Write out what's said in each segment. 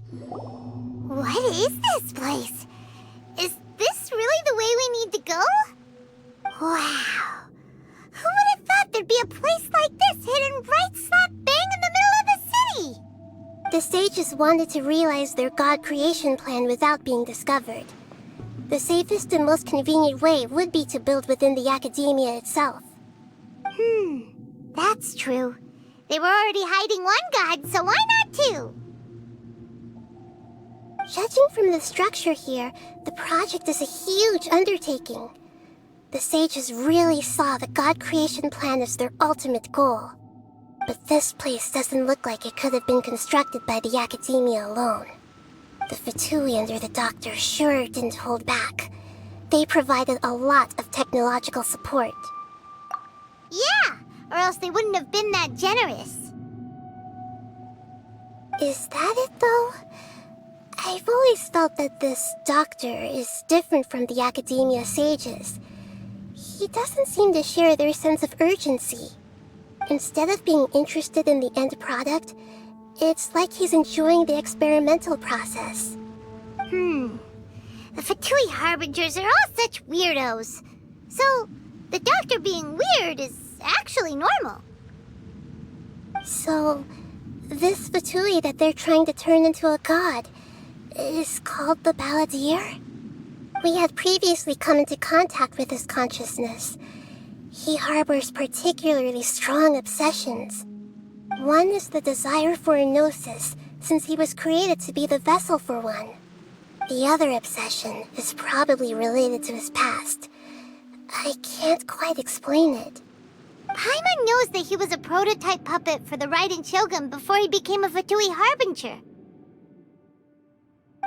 What is this place? Is this really the way we need to go? Wow. Who would have thought there'd be a place like this hidden right slap bang in the middle of the city? The sages wanted to realize their god creation plan without being discovered. The safest and most convenient way would be to build within the academia itself. That's true. They were already hiding one god, so why not two? Judging from the structure here, the project is a huge undertaking. The sages really saw the god creation plan as their ultimate goal. But this place doesn't look like it could have been constructed by the academia alone. The Fatui under the Doctor sure didn't hold back. They provided a lot of technological support. Yeah, or else they wouldn't have been that generous. Is that it, though? I've always felt that this Doctor is different from the academia sages. He doesn't seem to share their sense of urgency. Instead of being interested in the end product, it's like he's enjoying the experimental process. The Fatui Harbingers are all such weirdos. So, the Doctor being weird is actually normal. So, this Fatui that they're trying to turn into a god is called the Balladeer? We had previously come into contact with his consciousness. He harbors particularly strong obsessions. One is the desire for a gnosis, since he was created to be the vessel for one. The other obsession is probably related to his past. I can't quite explain it. Paimon knows that he was a prototype puppet for the Raiden Shogun before he became a Fatui Harbinger.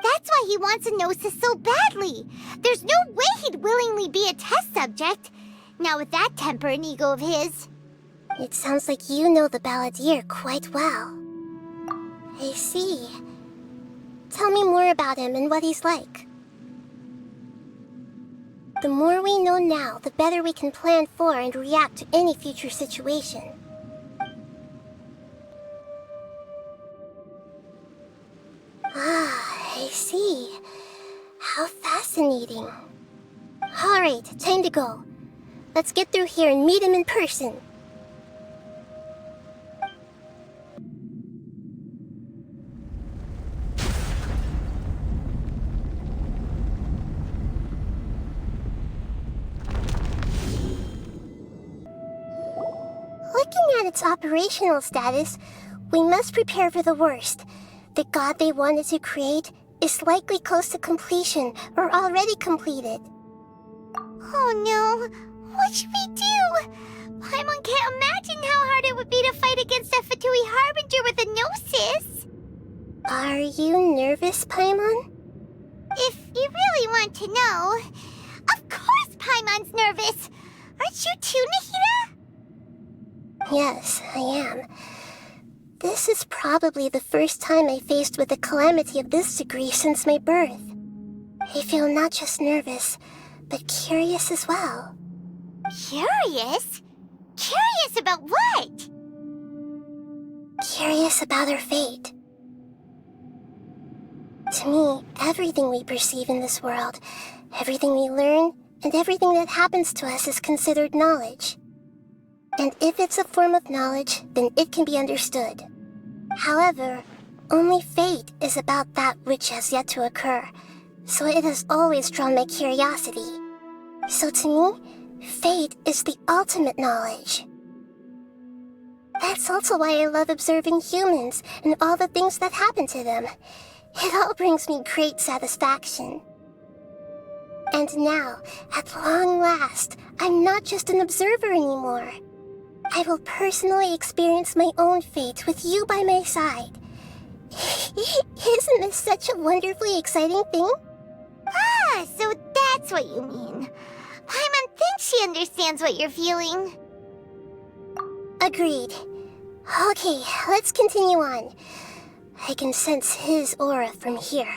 That's why he wants a gnosis so badly. There's no way he'd willingly be a test subject. Now with that temper and ego of his. It sounds like you know the Balladeer quite well. I see. Tell me more about him and what he's like. The more we know now, the better we can plan for and react to any future situation. Ah, I see. How fascinating. Alright, time to go. Let's get through here and meet him in person. Looking at its operational status, we must prepare for the worst. The god they wanted to create is likely close to completion or already completed. Oh no, what should we do? Paimon can't imagine how hard it would be to fight against a Fatui Harbinger with a gnosis. Are you nervous, Paimon? If you really want to know, of course Paimon's nervous. Aren't you too, Nahida? Yes, I am. This is probably the first time I faced with a calamity of this degree since my birth. I feel not just nervous, but curious as well. Curious? Curious about what? Curious about our fate. To me, everything we perceive in this world, everything we learn, and everything that happens to us is considered knowledge. And if it's a form of knowledge, then it can be understood. However, only fate is about that which has yet to occur, so it has always drawn my curiosity. So to me, fate is the ultimate knowledge. That's also why I love observing humans and all the things that happen to them. It all brings me great satisfaction. And now, at long last, I'm not just an observer anymore. I will personally experience my own fate with you by my side. Isn't this such a wonderfully exciting thing? Ah, so that's what you mean. Paimon thinks she understands what you're feeling. Agreed. Okay, let's continue on. I can sense his aura from here.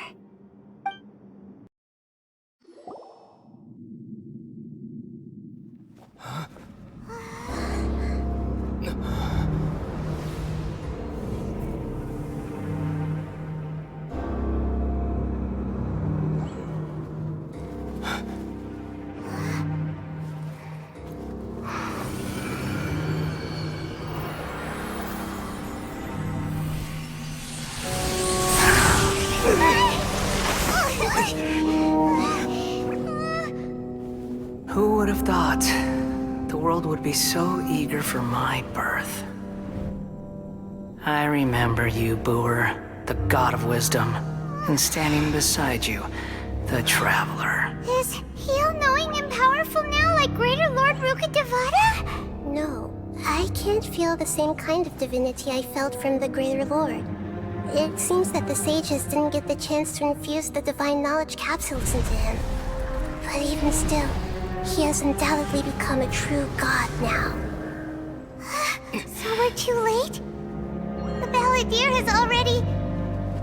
would have thought the world would be so eager for my birth? I remember you, Boor, the god of wisdom, and standing beside you, the traveler. Is he all-knowing and powerful now like Greater Lord Rukkhadevata? No, I can't feel the same kind of divinity I felt from the Greater Lord. It seems that the sages didn't get the chance to infuse the divine knowledge capsules into him. But even still, he has undoubtedly become a true god now. So we're too late? The Balladeer has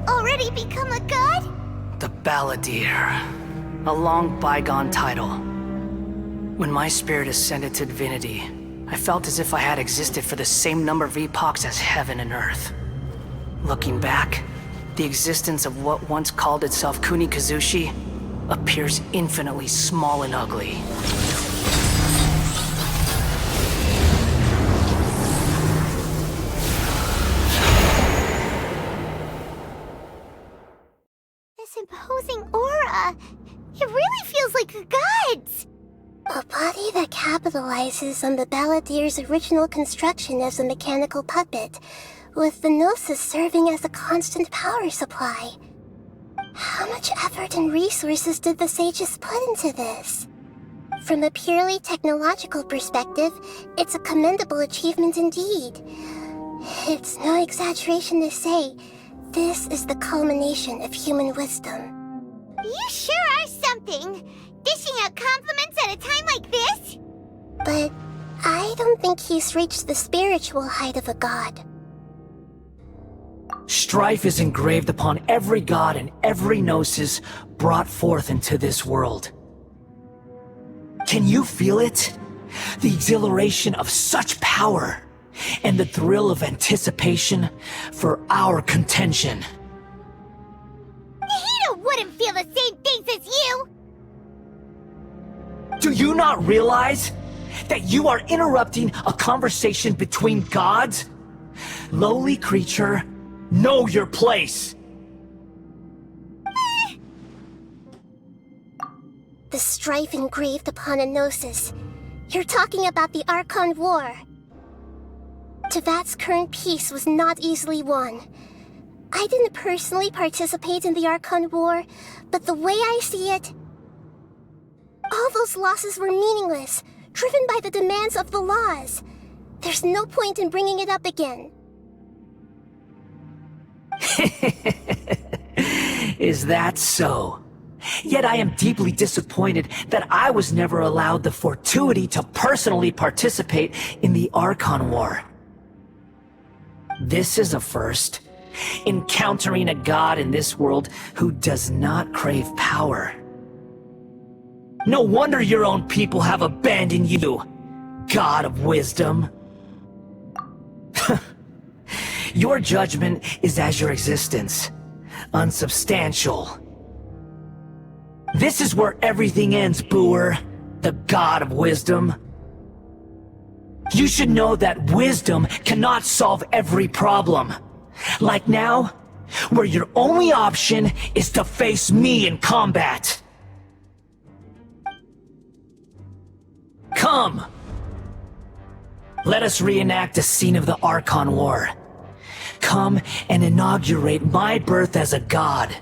already become a god? The Balladeer. A long bygone title. When my spirit ascended to divinity, I felt as if I had existed for the same number of epochs as heaven and earth. Looking back, the existence of what once called itself Kunikazushi appears infinitely small and ugly. This imposing aura, it really feels like the gods! A body that capitalizes on the Balladeer's original construction as a mechanical puppet, with the Gnosis serving as a constant power supply. How much effort and resources did the sages put into this? From a purely technological perspective, it's a commendable achievement indeed. It's no exaggeration to say, this is the culmination of human wisdom. You sure are something! Dishing out compliments at a time like this? But I don't think he's reached the spiritual height of a god. Strife is engraved upon every god and every gnosis brought forth into this world. Can you feel it? The exhilaration of such power, and the thrill of anticipation for our contention. Nahida wouldn't feel the same things as you! Do you not realize that you are interrupting a conversation between gods? Lowly creature, know your place! The strife engraved upon a Gnosis. You're talking about the Archon War. Tevat's current peace was not easily won. I didn't personally participate in the Archon War, but the way I see it, all those losses were meaningless, driven by the demands of the laws. There's no point in bringing it up again. Is that so? Yet I am deeply disappointed that I was never allowed the fortuity to personally participate in the Archon War. This is a first. Encountering a god in this world who does not crave power. No wonder your own people have abandoned you, god of wisdom. Your judgment is as your existence, unsubstantial. This is where everything ends, Boor, the god of wisdom. You should know that wisdom cannot solve every problem. Like now, where your only option is to face me in combat. Come! Let us reenact a scene of the Archon War. Come and inaugurate my birth as a god.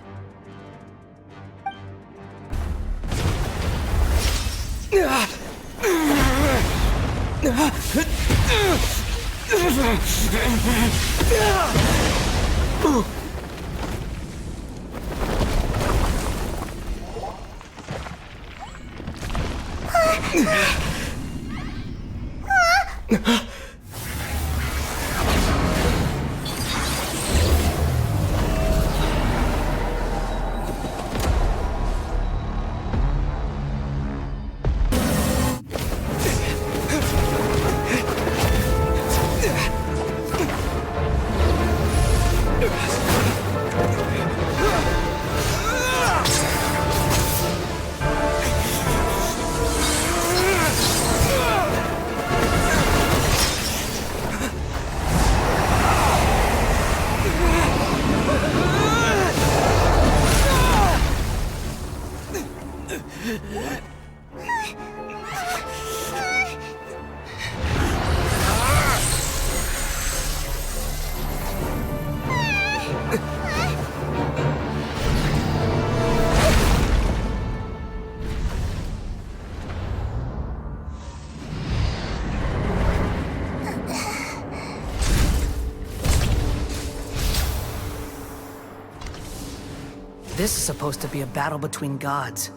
This is supposed to be a battle between gods,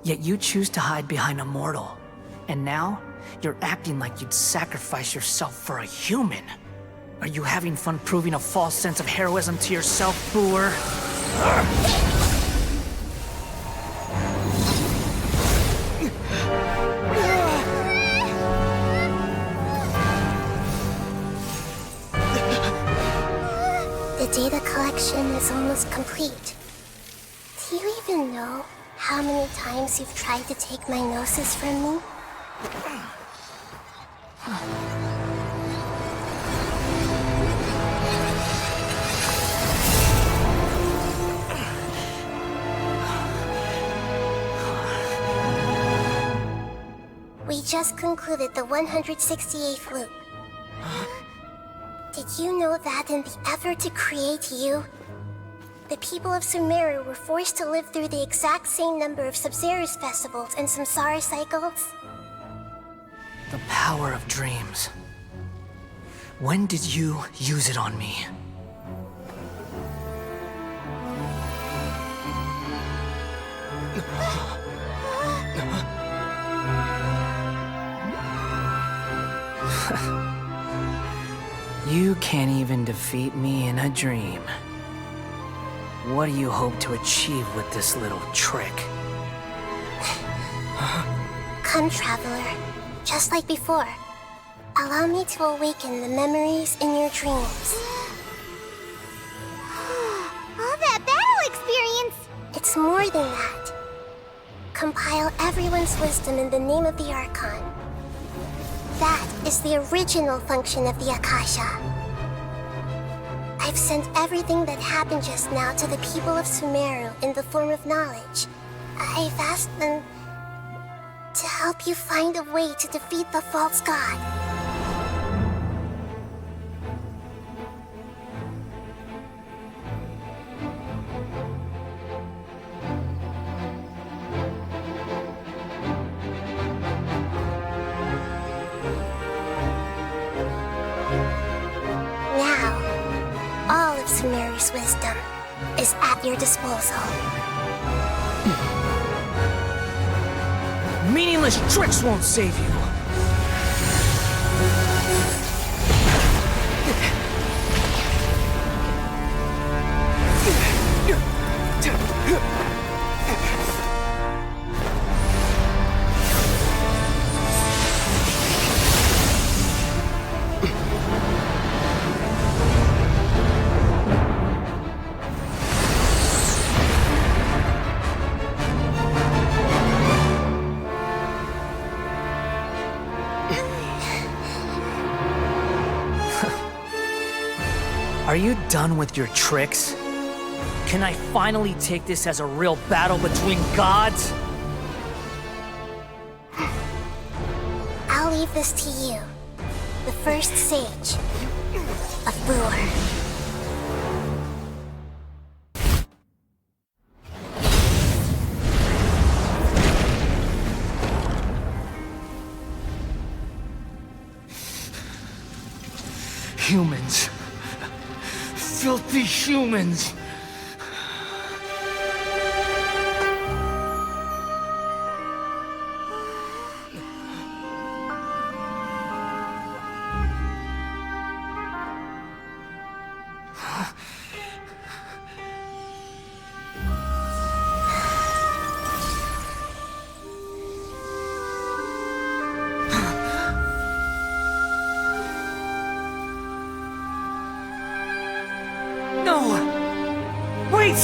yet you choose to hide behind a mortal. And now, you're acting like you'd sacrifice yourself for a human. Are you having fun proving a false sense of heroism to yourself, Booer? The data collection is almost complete. Do you even know how many times you've tried to take my gnosis from me? We just concluded the 168th loop. Did you know that in the effort to create you, the people of Sumeru were forced to live through the exact same number of Sub-Zerus festivals and samsara cycles? The power of dreams. When did you use it on me? You can't even defeat me in a dream. What do you hope to achieve with this little trick? Come, Traveler. Just like before. Allow me to awaken the memories in your dreams. All that battle experience! It's more than that. Compile everyone's wisdom in the name of the Archon. That is the original function of the Akasha. I've sent everything that happened just now to the people of Sumeru in the form of knowledge. I've asked them to help you find a way to defeat the false god. Sumeru's wisdom is at your disposal. Meaningless tricks won't save you. Are you done with your tricks? Can I finally take this as a real battle between gods? I'll leave this to you, the first sage of Booer. Humans. Filthy humans. Wait!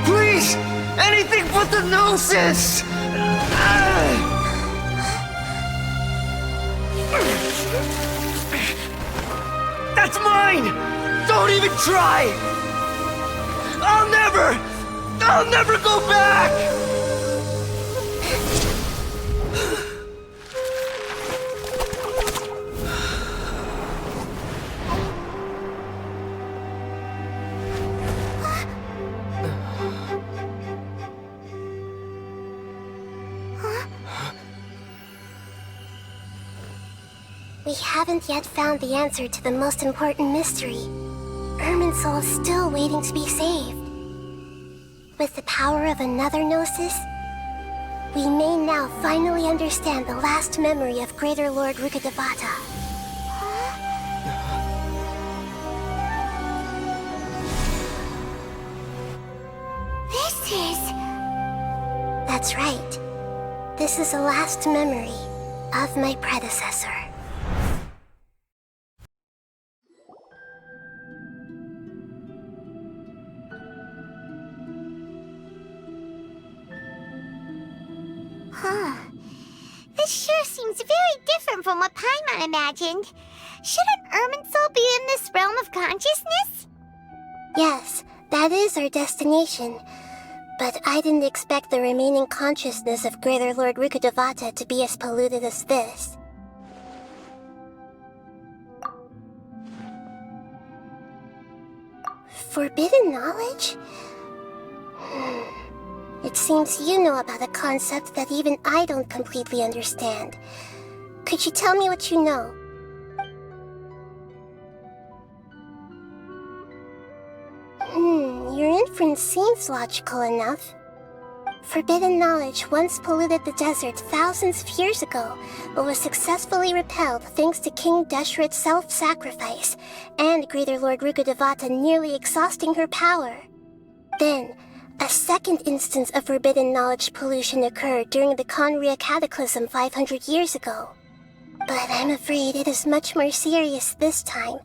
Please! Anything but the Gnosis! That's mine! Don't even try! I'll never go back! We haven't yet found the answer to the most important mystery. Irminsul is still waiting to be saved. With the power of another Gnosis, we may now finally understand the last memory of Greater Lord Rukkhadevata. This is... That's right. This is the last memory of my predecessor. Huh. This sure seems very different from what Paimon imagined. Shouldn't Irminsul be in this realm of consciousness? Yes, that is our destination. But I didn't expect the remaining consciousness of Greater Lord Rukkhadevata to be as polluted as this. Forbidden knowledge? It seems you know about a concept that even I don't completely understand. Could you tell me what you know? Your inference seems logical enough. Forbidden knowledge once polluted the desert thousands of years ago, but was successfully repelled thanks to King Deshret's self-sacrifice, and Greater Lord Rukkhadevata nearly exhausting her power. Then, a second instance of forbidden knowledge pollution occurred during the Conria Cataclysm 500 years ago. But I'm afraid it is much more serious this time,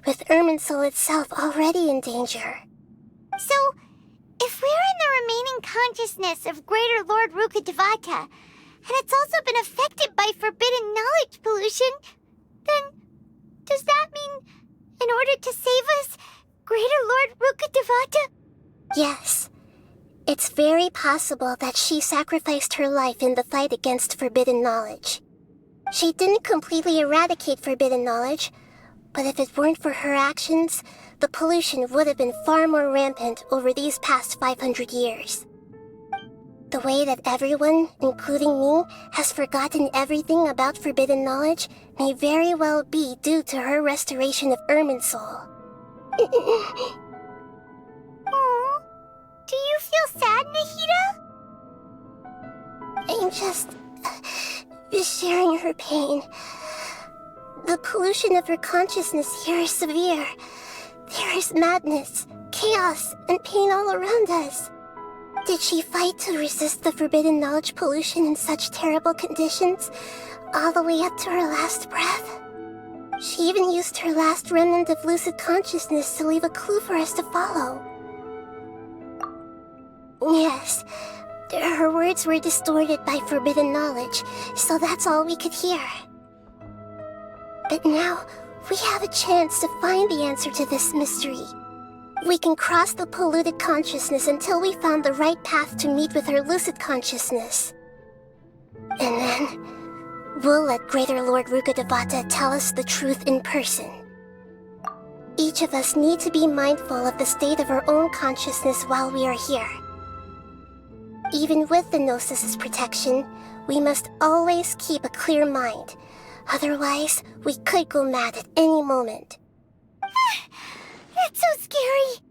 with Irminsul itself already in danger. So, if we're in the remaining consciousness of Greater Lord Rukkhadevata, and it's also been affected by forbidden knowledge pollution, then does that mean, in order to save us, Greater Lord Rukkhadevata? Yes. It's very possible that she sacrificed her life in the fight against forbidden knowledge. She didn't completely eradicate forbidden knowledge, but if it weren't for her actions, the pollution would have been far more rampant over these past 500 years. The way that everyone, including me, has forgotten everything about forbidden knowledge may very well be due to her restoration of Irminsul. Aww. Do you feel sad, Nahida? I'm just sharing her pain. The pollution of her consciousness here is severe. There is madness, chaos, and pain all around us. Did she fight to resist the forbidden knowledge pollution in such terrible conditions, all the way up to her last breath? She even used her last remnant of lucid consciousness to leave a clue for us to follow. Yes, her words were distorted by forbidden knowledge, so that's all we could hear. But now, we have a chance to find the answer to this mystery. We can cross the polluted consciousness until we found the right path to meet with her lucid consciousness. And then, we'll let Greater Lord Rukkhadevata tell us the truth in person. Each of us need to be mindful of the state of our own consciousness while we are here. Even with the Gnosis' protection, we must always keep a clear mind. Otherwise, we could go mad at any moment. That's so scary.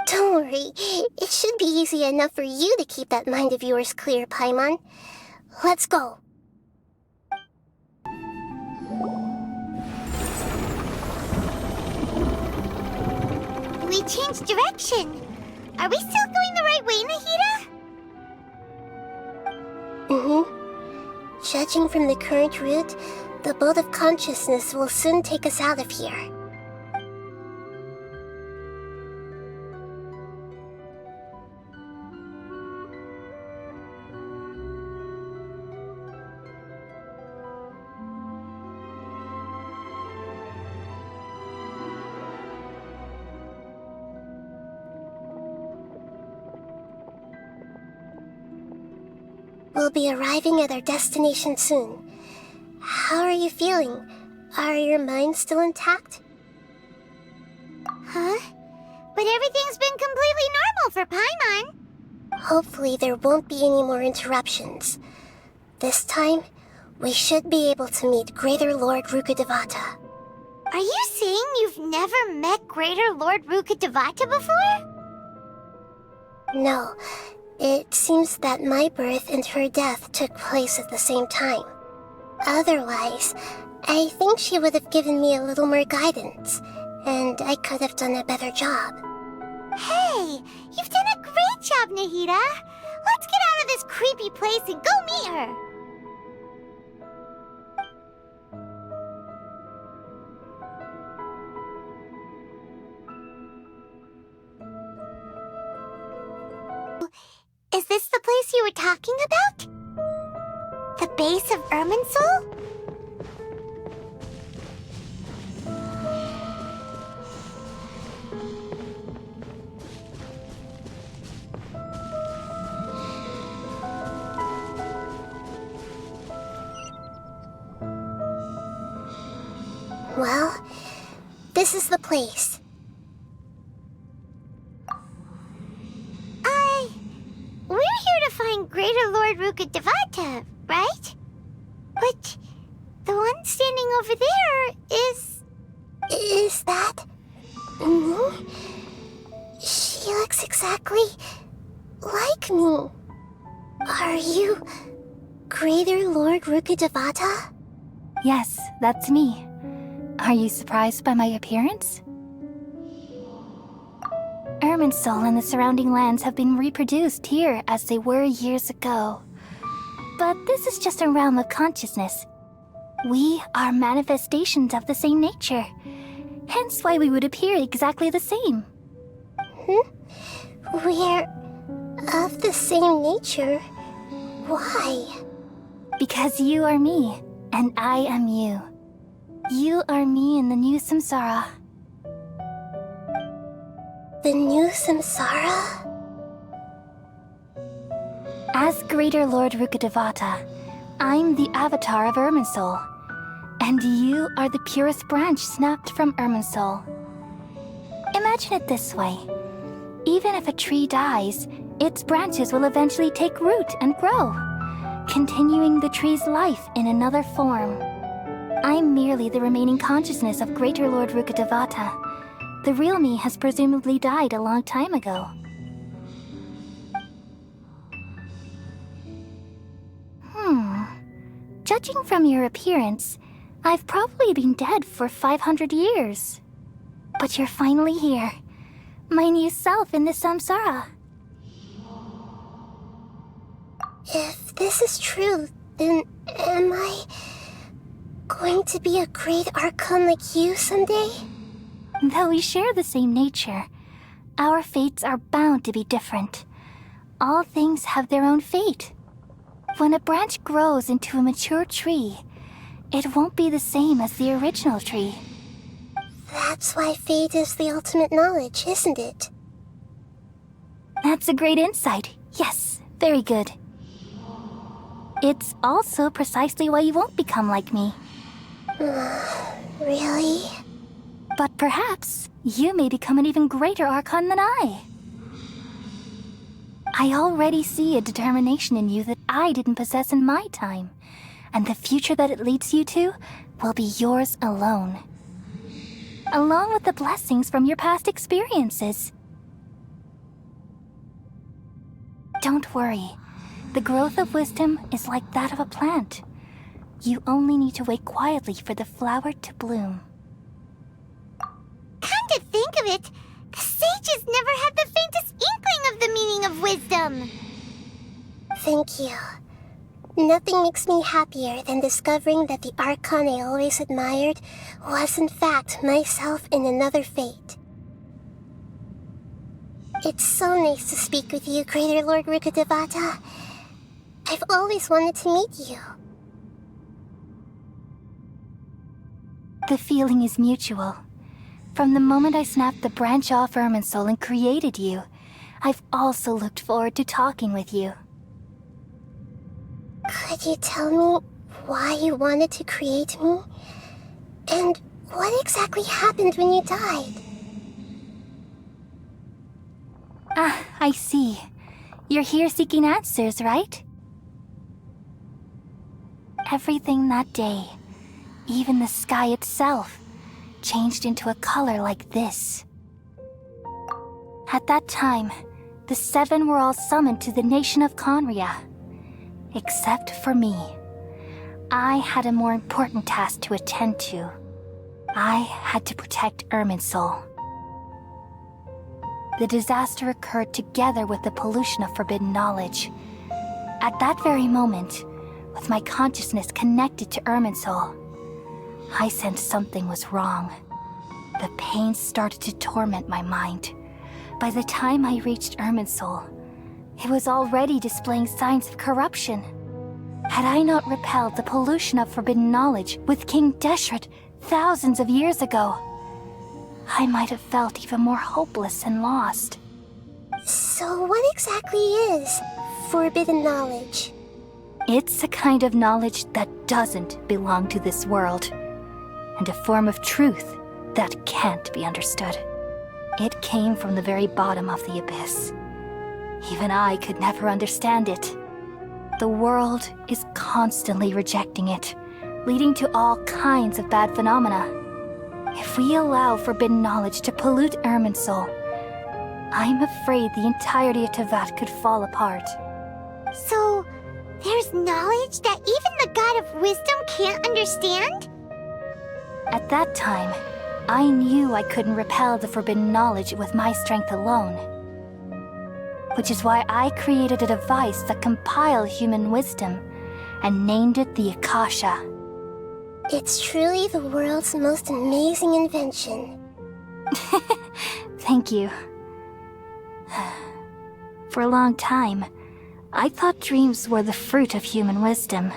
Don't worry, it should be easy enough for you to keep that mind of yours clear, Paimon. Let's go. We changed direction. Are we still going the right way, Nahida? Judging from the current route, the boat of consciousness will soon take us out of here. We'll be arriving at our destination soon. How are you feeling? Are your minds still intact? Huh? But everything's been completely normal for Paimon. Hopefully there won't be any more interruptions. This time, we should be able to meet Greater Lord Rukkhadevata. Are you saying you've never met Greater Lord Rukkhadevata before? No, it seems that my birth and her death took place at the same time. Otherwise, I think she would have given me a little more guidance, and I could have done a better job. Hey, you've done a great job, Nahida. Let's get out of this creepy place and go meet her. Is this the place you were talking about? The base of Irminsul? Well, this is the place. We're here to find Greater Lord Ruka Devata, right? But the one standing over there is... Is that... me? She looks exactly like me. Are you Greater Lord Ruka Devata? Yes, that's me. Are you surprised by my appearance? Irminsul and the surrounding lands have been reproduced here as they were years ago. But this is just a realm of consciousness. We are manifestations of the same nature. Hence why we would appear exactly the same. We're of the same nature. Why? Because you are me, and I am you. You are me in the new samsara. The new samsara? As Greater Lord Rukadevata, I'm the avatar of Irminsul, and you are the purest branch snapped from Irminsul. Imagine it this way. Even if a tree dies, its branches will eventually take root and grow, continuing the tree's life in another form. I'm merely the remaining consciousness of Greater Lord Rukadevata. The real me has presumably died a long time ago. Judging from your appearance, I've probably been dead for 500 years. But you're finally here. My new self in the samsara. If this is true, then am I going to be a great Archon like you someday? Though we share the same nature, our fates are bound to be different. All things have their own fate. When a branch grows into a mature tree, it won't be the same as the original tree. That's why fate is the ultimate knowledge, isn't it? That's a great insight. Yes, very good. It's also precisely why you won't become like me. Really? But perhaps you may become an even greater Archon than I. I already see a determination in you that I didn't possess in my time, and the future that it leads you to will be yours alone. Along with the blessings from your past experiences. Don't worry. The growth of wisdom is like that of a plant. You only need to wait quietly for the flower to bloom. Come to think of it, the sages never had the faintest inkling of the meaning of wisdom. Thank you. Nothing makes me happier than discovering that the Archon I always admired was in fact myself in another fate. It's so nice to speak with you, Greater Lord Rukadevata. I've always wanted to meet you. The feeling is mutual. From the moment I snapped the branch off Irminsul and created you, I've also looked forward to talking with you. Could you tell me why you wanted to create me? And what exactly happened when you died? Ah, I see. You're here seeking answers, right? Everything that day, even the sky itself, changed into a color like this. At that time, the 7 were all summoned to the nation of Conria. Except for me. I had a more important task to attend to. I had to protect Irminsul. The disaster occurred together with the pollution of forbidden knowledge. At that very moment, with my consciousness connected to Irminsul, I sensed something was wrong. The pain started to torment my mind. By the time I reached Irminsul, it was already displaying signs of corruption. Had I not repelled the pollution of forbidden knowledge with King Deshret thousands of years ago, I might have felt even more hopeless and lost. So what exactly is forbidden knowledge? It's a kind of knowledge that doesn't belong to this world, and a form of truth that can't be understood. It came from the very bottom of the abyss. Even I could never understand it. The world is constantly rejecting it, leading to all kinds of bad phenomena. If we allow forbidden knowledge to pollute Irminsul, I'm afraid the entirety of Teyvat could fall apart. So, there's knowledge that even the God of Wisdom can't understand? At that time, I knew I couldn't repel the forbidden knowledge with my strength alone. Which is why I created a device that compiled human wisdom and named it the Akasha. It's truly the world's most amazing invention. Thank you. For a long time, I thought dreams were the fruit of human wisdom.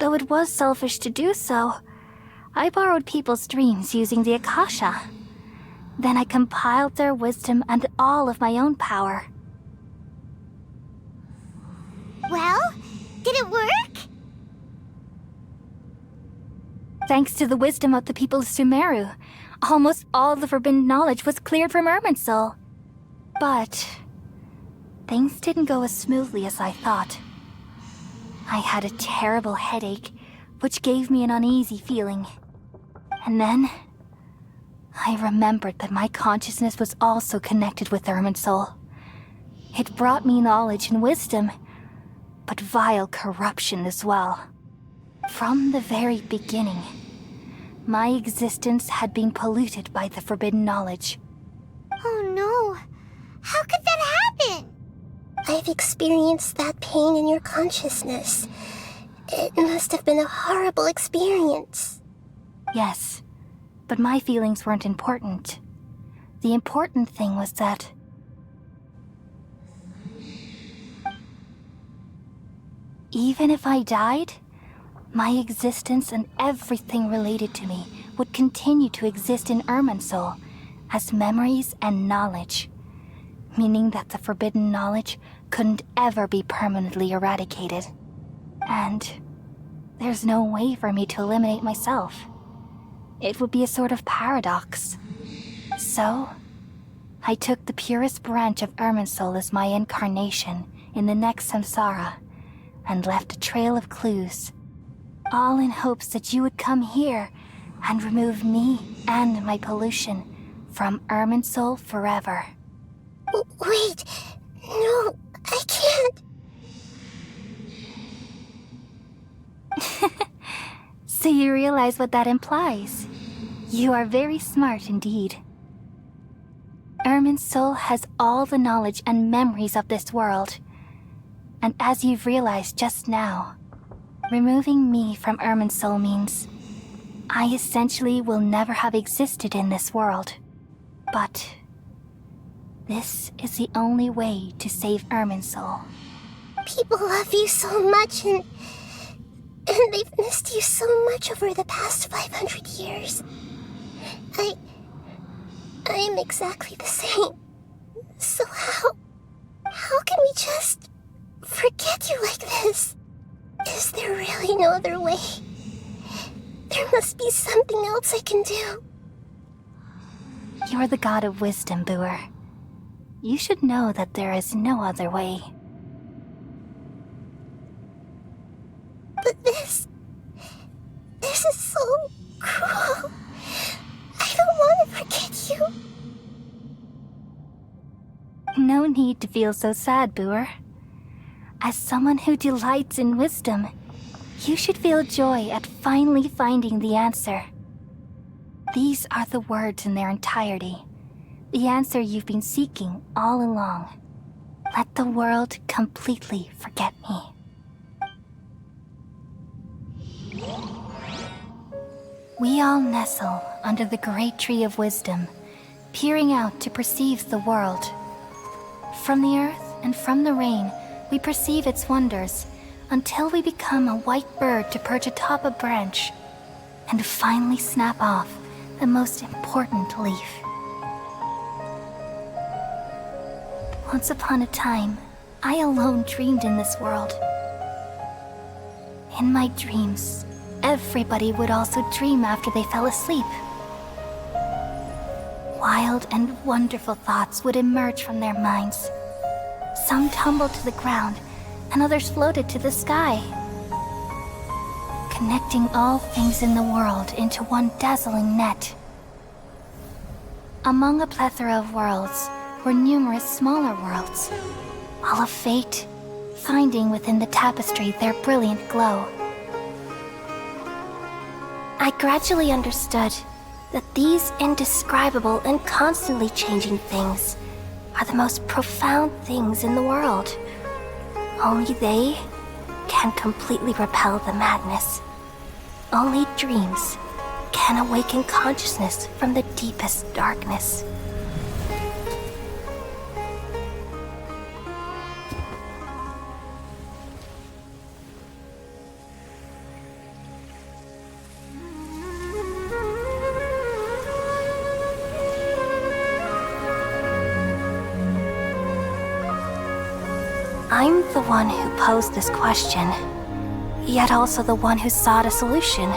Though it was selfish to do so, I borrowed people's dreams using the Akasha. Then I compiled their wisdom and all of my own power. Well, did it work? Thanks to the wisdom of the people of Sumeru, almost all the forbidden knowledge was cleared from Irminsul. But things didn't go as smoothly as I thought. I had a terrible headache, which gave me an uneasy feeling. And then, I remembered that my consciousness was also connected with Irminsul. It brought me knowledge and wisdom, but vile corruption as well. From the very beginning, my existence had been polluted by the forbidden knowledge. Oh no. How could that happen? I've experienced that pain in your consciousness. It must have been a horrible experience. Yes, but my feelings weren't important. The important thing was that even if I died, my existence and everything related to me would continue to exist in Irminsul as memories and knowledge, meaning that the forbidden knowledge couldn't ever be permanently eradicated. And there's no way for me to eliminate myself. It would be a sort of paradox. So, I took the purest branch of Irminsul as my incarnation in the next samsara, and left a trail of clues, all in hopes that you would come here and remove me and my pollution from Irminsul forever. Wait, no, I can't. So you realize what that implies. You are very smart indeed. Irminsul has all the knowledge and memories of this world. And as you've realized just now, removing me from Irminsul means I essentially will never have existed in this world. But this is the only way to save Irminsul. People love you so much, and they've missed you so much over the past 500 years. I am exactly the same. So how can we just forget you like this? Is there really no other way? There must be something else I can do. You're the god of wisdom, Boer. You should know that there is no other way. But this is so cruel. I don't want to forget you. No need to feel so sad, Boer. As someone who delights in wisdom, you should feel joy at finally finding the answer. These are the words in their entirety. The answer you've been seeking all along. Let the world completely forget me. We all nestle under the great tree of wisdom, peering out to perceive the world. From the earth and from the rain, we perceive its wonders, until we become a white bird to perch atop a branch, and finally snap off the most important leaf. Once upon a time, I alone dreamed in this world. In my dreams, everybody would also dream after they fell asleep. Wild and wonderful thoughts would emerge from their minds. Some tumbled to the ground, and others floated to the sky, connecting all things in the world into one dazzling net. Among a plethora of worlds were numerous smaller worlds, all of fate, finding within the tapestry their brilliant glow. I gradually understood that these indescribable and constantly changing things are the most profound things in the world. Only they can completely repel the madness. Only dreams can awaken consciousness from the deepest darkness. I'm the one who posed this question, yet also the one who sought a solution.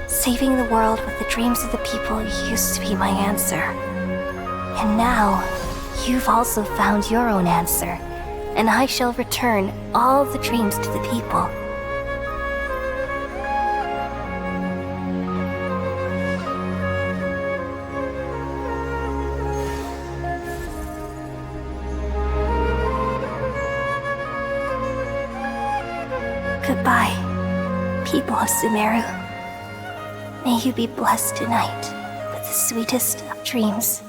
Saving the world with the dreams of the people used to be my answer. And now, you've also found your own answer, and I shall return all the dreams to the people. Goodbye, people of Sumeru. May you be blessed tonight with the sweetest of dreams.